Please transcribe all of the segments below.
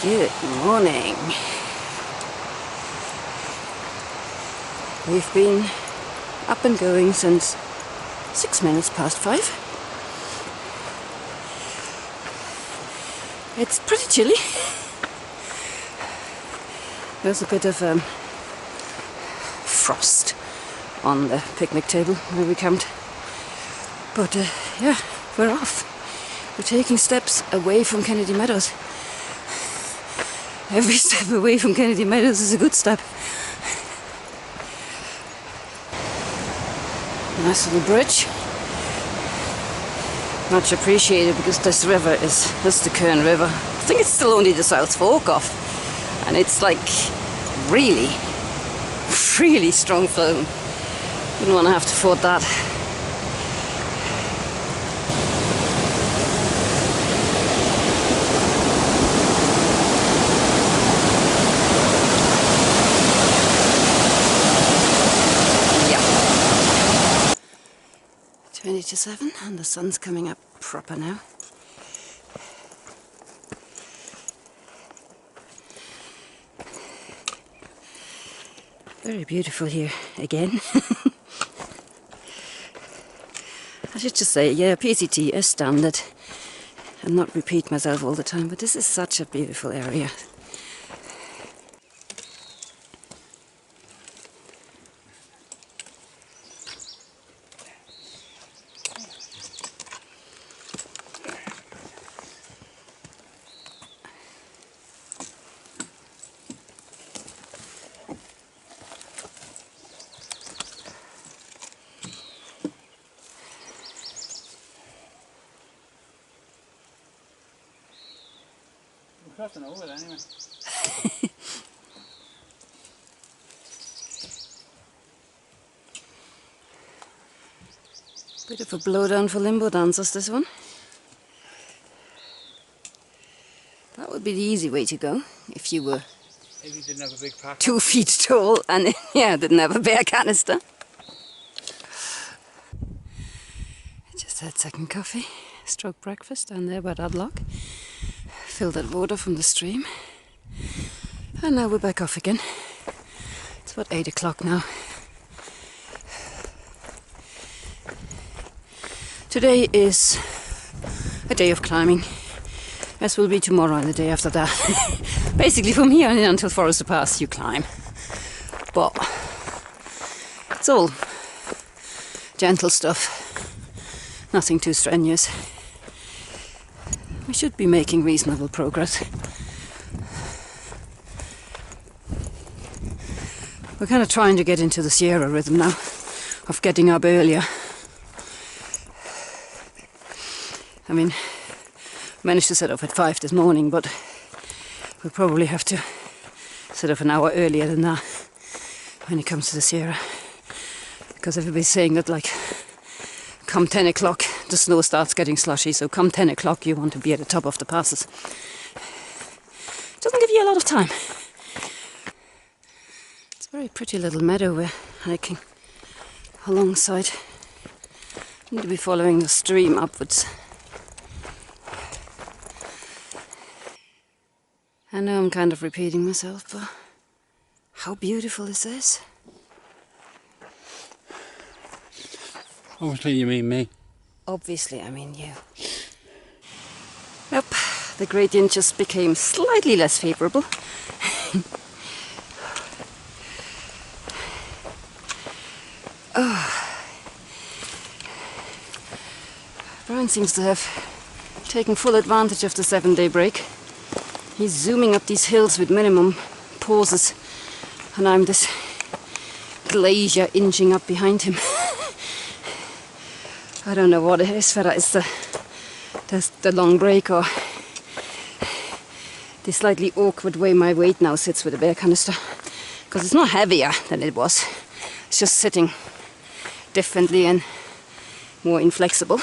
Good morning. We've been up and going since 6 minutes past 5. It's pretty chilly. There's a bit of frost on the picnic table where we camped. But yeah, we're off. We're taking steps away from Kennedy Meadows. Every step away from Kennedy Meadows is a good step. Nice little bridge. Much appreciated because this river is the Kern River. I think it's still only the South Fork of, and it's like really strong flowing. Wouldn't want to have to ford that. Yeah. 20 to 7 and the sun's coming up proper now. Very beautiful here again. I should just say, yeah, PCT is standard and not repeat myself all the time, but this is such a beautiful area. Crossing over it anyway. Bit of a blowdown for limbo dancers, this one. That would be the easy way to go if you were If you didn't have a big pack. 2 feet tall and yeah, didn't have a bear canister. I just had second coffee, stroke breakfast down there by that lock. Filled that water from the stream. And now we're back off again. It's about 8 o'clock now. Today is a day of climbing, as will be tomorrow and the day after that. Basically from here until Forester Pass you climb. But it's all gentle stuff, nothing too strenuous. We should be making reasonable progress. We're kind of trying to get into the Sierra rhythm now, of getting up earlier. I mean, managed to set off at 5 this morning, but we'll probably have to set off an hour earlier than that when it comes to the Sierra. Because everybody's saying that, like, come 10 o'clock the snow starts getting slushy, so come 10 o'clock you want to be at the top of the passes. It doesn't give you a lot of time. It's a very pretty little meadow we're hiking alongside. Need to be following the stream upwards. I know I'm kind of repeating myself, but how beautiful this is. Obviously you mean me. Obviously I mean you. Yep, the gradient just became slightly less favourable. Oh. Brian seems to have taken full advantage of the 7-day break. He's zooming up these hills with minimum pauses, and I'm this glacier inching up behind him. I don't know what it is, whether it's the long break or the slightly awkward way my weight now sits with a bear canister. Because it's not heavier than it was, it's just sitting differently and more inflexible.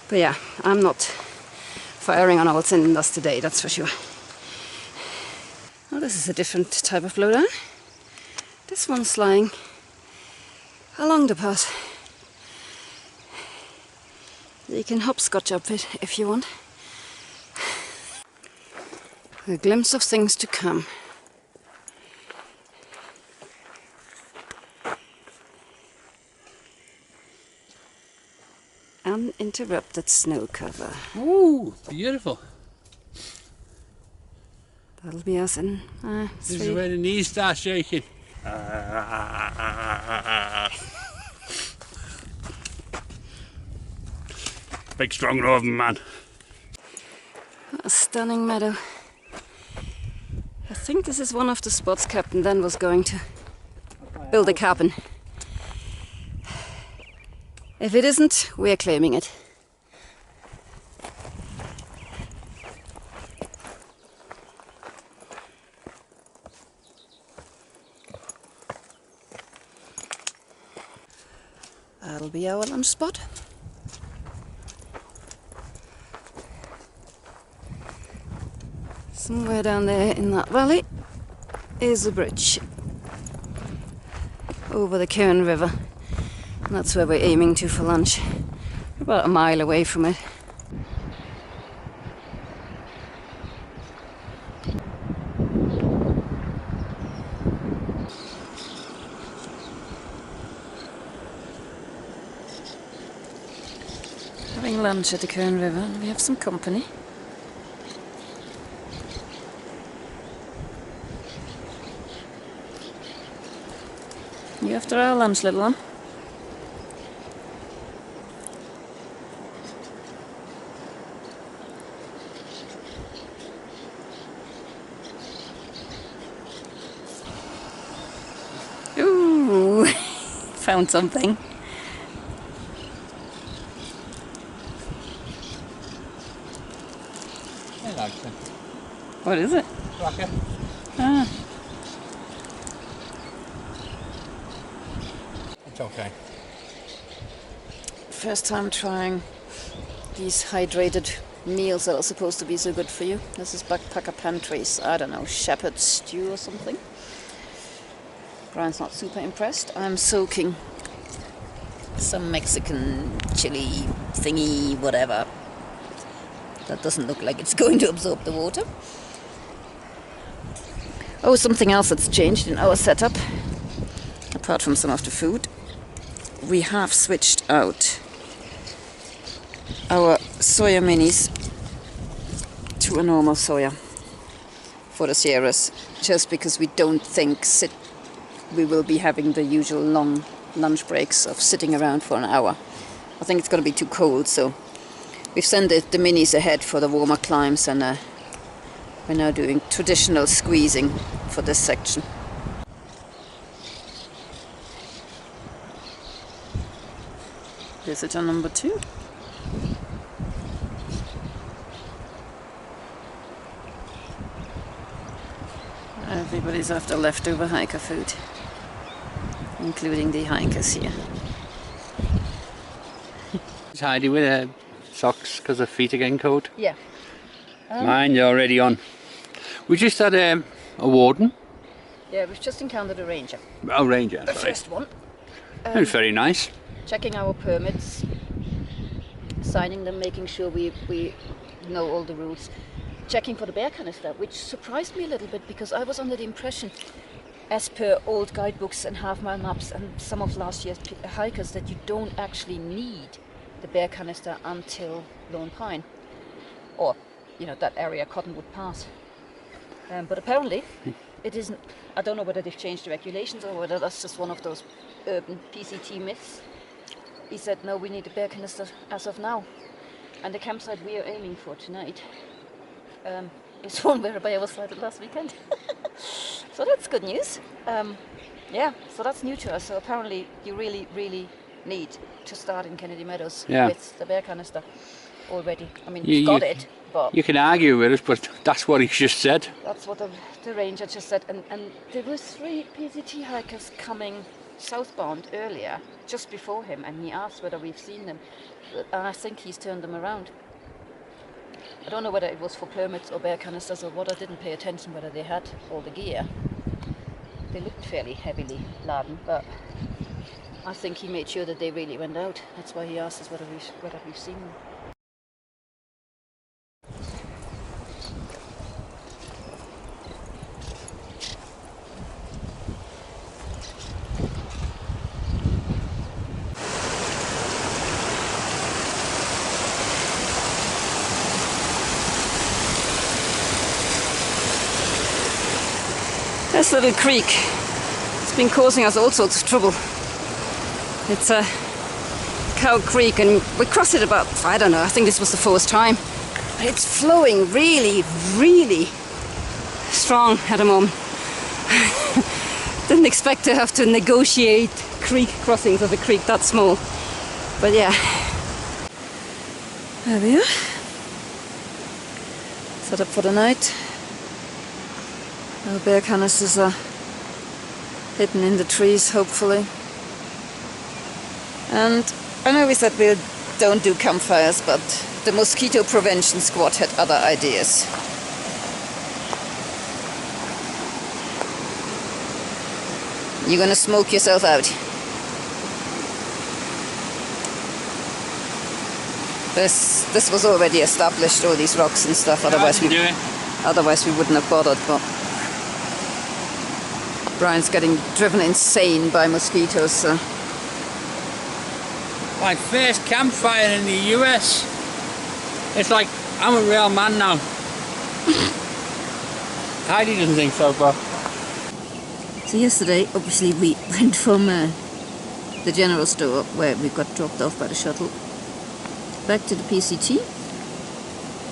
But yeah, I'm not firing on all cylinders today, that's for sure. Well, this is a different type of blowdown. This one's lying along the path. You can hopscotch up it if you want. A glimpse of things to come. Uninterrupted snow cover. Ooh, beautiful. That'll be us in This is 3. where the knees start shaking. Big strong northern man. What a stunning meadow. I think this is one of the spots Captain Dan was going to build a cabin. If it isn't, we're claiming it. That'll be our lunch spot. Somewhere down there in that valley is a bridge over the Cairn River. And that's where we're aiming to for lunch. We're about a mile away from it. Having lunch at the Cairn River, and we have some company. You after our lunch, little one? Ooh, found something. I like it. What is it? Rocket. Ah, It's okay. first time trying these hydrated meals that are supposed to be so good for you. This is Backpacker Pantry's, I don't know, shepherd stew or something. Brian's not super impressed. I'm soaking some Mexican chili thingy, whatever. That doesn't look like it's going to absorb the water. Oh, something else that's changed in our setup, apart from some of the food. We have switched out our soya minis to a normal soya for the Sierras, just because we don't think we will be having the usual long lunch breaks of sitting around for an hour. I think it's going to be too cold, so we've sent the minis ahead for the warmer climes, and we're now doing traditional squeezing for this section. Visitor number 2. Everybody's after leftover hiker food, including the hikers here. It's Heidi with her socks because her feet are getting cold. Yeah. Mine's already on. We just had a warden. Yeah, we've just encountered a ranger. Oh, ranger, The sorry. first one. That was very nice. Checking our permits, signing them, making sure we know all the rules. Checking for the bear canister, which surprised me a little bit, because I was under the impression, as per old guidebooks and half-mile maps and some of last year's hikers, that you don't actually need the bear canister until Lone Pine, or that area Cottonwood Pass. But apparently it isn't. I don't know whether they've changed the regulations or whether that's just one of those urban PCT myths. He said no, we need a bear canister as of now, and the campsite we are aiming for tonight is one where a bear was sighted last weekend. So that's good news. Yeah, so that's new to us. So apparently you really, really need to start in Kennedy Meadows with the bear canister already. I mean, you've got it, but you can argue with us, but that's what he just said. that's what the ranger just said. And there were 3 PCT hikers coming southbound earlier, just before him, and he asked whether we've seen them. And I think he's turned them around. I don't know whether it was for permits or bear canisters or what. I didn't pay attention whether they had all the gear. They looked fairly heavily laden, but I think he made sure that they really went out. That's why he asked us whether we've seen them. This little creek, it's been causing us all sorts of trouble. It's a Cow Creek, and we crossed it about, I don't know, I think this was the fourth time. But it's flowing really, really strong at the moment. Didn't expect to have to negotiate creek crossings of a creek that small. But yeah. There we are. Set up for the night. Our bear canisters are hidden in the trees, hopefully. And I know we said we don't do campfires, but the mosquito prevention squad had other ideas. You're gonna smoke yourself out. This was already established, all these rocks and stuff. Otherwise we wouldn't have bothered. But Brian's getting driven insane by mosquitoes. So. My first campfire in the US. It's like I'm a real man now. Heidi doesn't think so, but. So yesterday, obviously, we went from the general store where we got dropped off by the shuttle back to the PCT,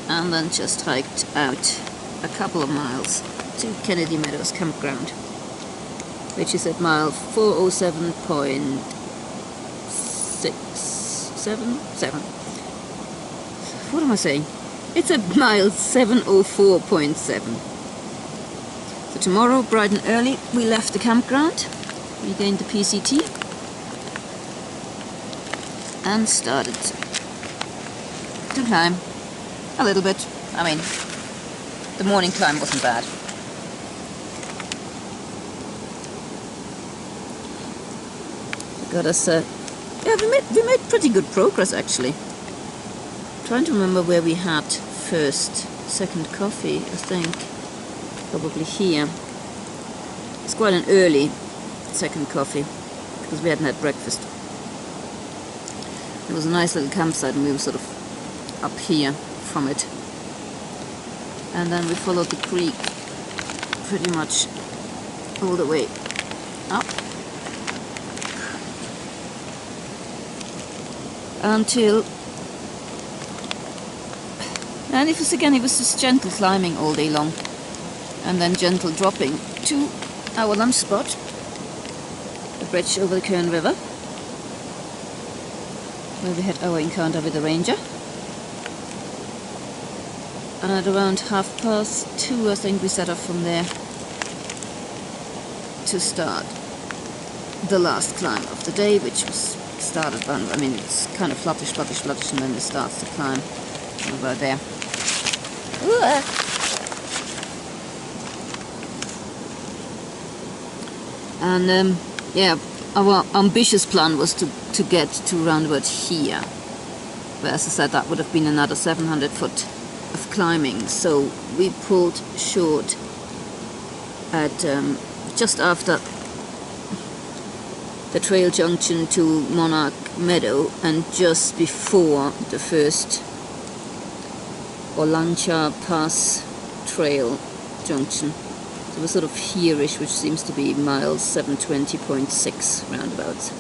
and then just hiked out a couple of miles to Kennedy Meadows campground, which is at mile 407.677. What am I saying? It's at mile 704.7. So tomorrow, bright and early, we left the campground, regained the PCT, and started to climb a little bit. I mean, the morning climb wasn't bad. Got us, yeah, we made pretty good progress actually. Trying to remember where we had second coffee. I think probably here. It's quite an early second coffee because we hadn't had breakfast. It was a nice little campsite, and we were sort of up here from it, and then we followed the creek pretty much all the way up until, and it was just gentle climbing all day long, and then gentle dropping to our lunch spot, the bridge over the Kern River, where we had our encounter with the ranger. And at around 2:30, I think we set off from there to start the last climb of the day, which was started on, I mean, it's kind of fluttish, and then it starts to climb over there. And yeah, our ambitious plan was to get to round about here, but as I said, that would have been another 700 foot of climbing, so we pulled short at just after the trail junction to Monarch Meadow and just before the first Olancha Pass trail junction. So we're sort of here-ish, which seems to be miles 720.6 roundabouts.